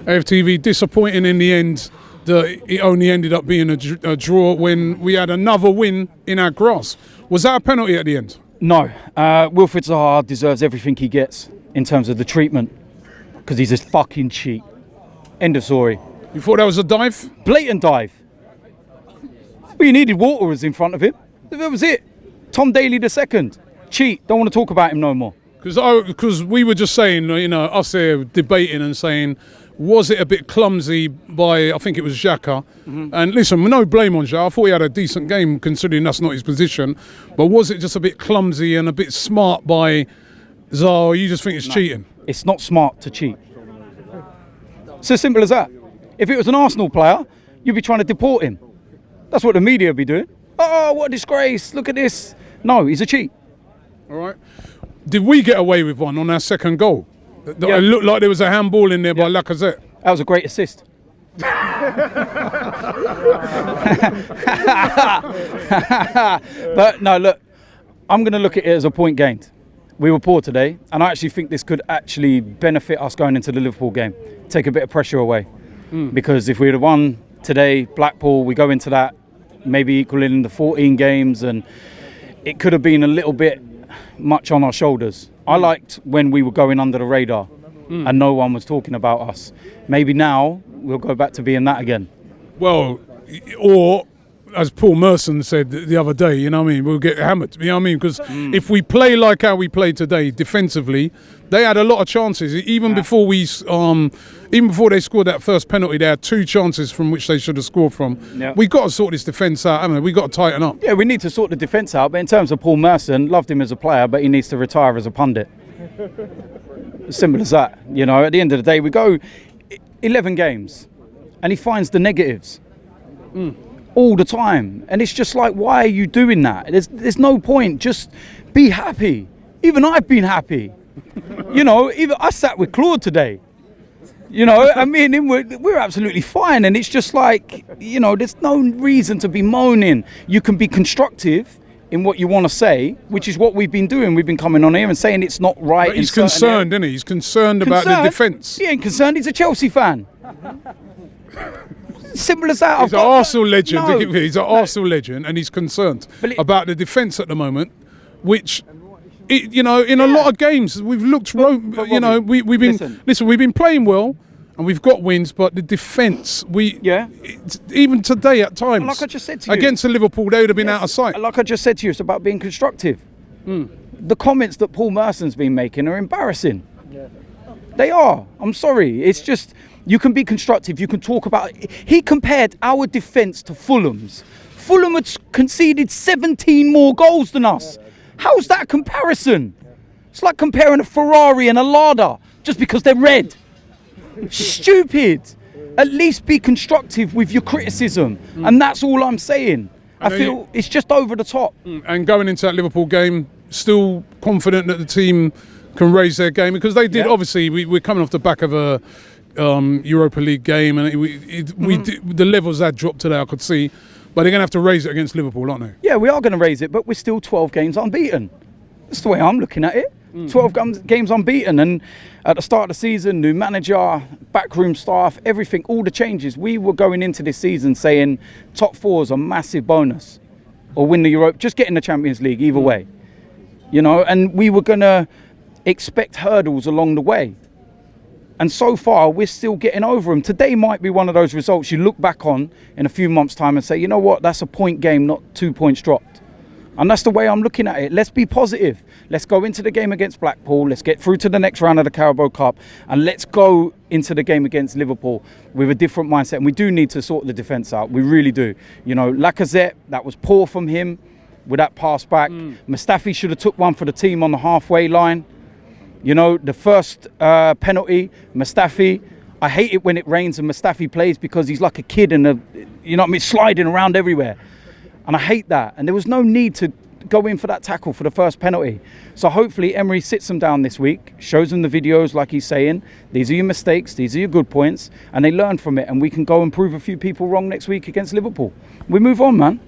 AFTV, disappointing in the end that it only ended up being a draw when we had another win in our grasp. Was that a penalty at the end? No. Wilfried Zaha deserves everything he gets in terms of the treatment because he's a fucking cheat. End of story. You thought that was a dive? Blatant dive. Well, you needed water was in front of him. That was it. Tom Daly II. Cheat. Don't want to talk about him no more. Because we were just saying, us here debating and saying, was it a bit clumsy by, I think it was Xhaka? Mm-hmm. And listen, no blame on Xhaka. I thought he had a decent game considering that's not his position. But was it just a bit clumsy and a bit smart by Zaha, or you just think it's cheating? It's not smart to cheat. It's as simple as that. If it was an Arsenal player, you'd be trying to deport him. That's what the media would be doing. Oh, what a disgrace. Look at this. No, he's a cheat. All right. Did we get away with one on our second goal? Yeah. It looked like there was a handball in there by Lacazette. That was a great assist. But no, look, I'm going to look at it as a point gained. We were poor today, and I actually think this could actually benefit us going into the Liverpool game. Take a bit of pressure away. Because if we had won today, Blackpool, we go into that maybe equaling in the 14 games, and it could have been a little bit much on our shoulders. I liked when we were going under the radar and no one was talking about us. Maybe now we'll go back to being that again. Well, or as Paul Merson said the other day, we'll get hammered. Because if we play like how we played today defensively, they had a lot of chances. Even before they scored that first penalty, they had 2 chances from which they should have scored from. Yeah. We got to sort this defence out, haven't we? We got to tighten up. Yeah, we need to sort the defence out. But in terms of Paul Merson, loved him as a player, but he needs to retire as a pundit. As simple as that. At the end of the day, we go 11 games, and he finds the negatives. All the time, and it's just like, why are you doing that? There's no point. Just be happy. Even I've been happy. Even I sat with Claude today. We're absolutely fine, and it's just like, there's no reason to be moaning. You can be constructive in what you want to say, which is what we've been doing. We've been coming on here and saying it's not right. But he's concerned, isn't he? He's concerned about the defence. He ain't concerned. He's a Chelsea fan. Simple as that. He's an Arsenal legend. No. He's an Arsenal legend, and he's concerned about the defence at the moment, which, in a lot of games we've looked. We've been we've been playing well, and we've got wins, but the defence, even today at times, like I just said to you, against Liverpool, they would have been out of sight. Like I just said to you, it's about being constructive. The comments that Paul Merson's been making are embarrassing. Yeah. They are. I'm sorry. It's just. You can be constructive. You can talk about it. He compared our defence to Fulham's. Fulham had conceded 17 more goals than us. How's that a comparison? It's like comparing a Ferrari and a Lada just because they're red. Stupid. At least be constructive with your criticism. And that's all I'm saying. I feel it's just over the top. And going into that Liverpool game, still confident that the team can raise their game, because they did. Obviously, we're coming off the back of a Europa League game, and the levels had dropped today, I could see, but they're going to have to raise it against Liverpool, aren't they? Yeah, we are going to raise it, but we're still 12 games unbeaten. That's the way I'm looking at it. 12 games unbeaten, and at the start of the season, new manager, backroom staff, everything, all the changes. We were going into this season saying top 4 is a massive bonus, or win the Europa, just get in the Champions League either way, and we were going to expect hurdles along the way. And so far, we're still getting over them. Today might be one of those results you look back on in a few months' time and say, you know what, that's a point game, not 2 points dropped. And that's the way I'm looking at it. Let's be positive. Let's go into the game against Blackpool. Let's get through to the next round of the Carabao Cup. And let's go into the game against Liverpool with a different mindset. And we do need to sort the defence out. We really do. Lacazette, that was poor from him with that pass back. Mustafi should have took one for the team on the halfway line. The first penalty, Mustafi, I hate it when it rains and Mustafi plays because he's like a kid sliding around everywhere. And I hate that. And there was no need to go in for that tackle for the first penalty. So hopefully Emery sits them down this week, shows them the videos like he's saying, these are your mistakes, these are your good points, and they learn from it, and we can go and prove a few people wrong next week against Liverpool. We move on, man.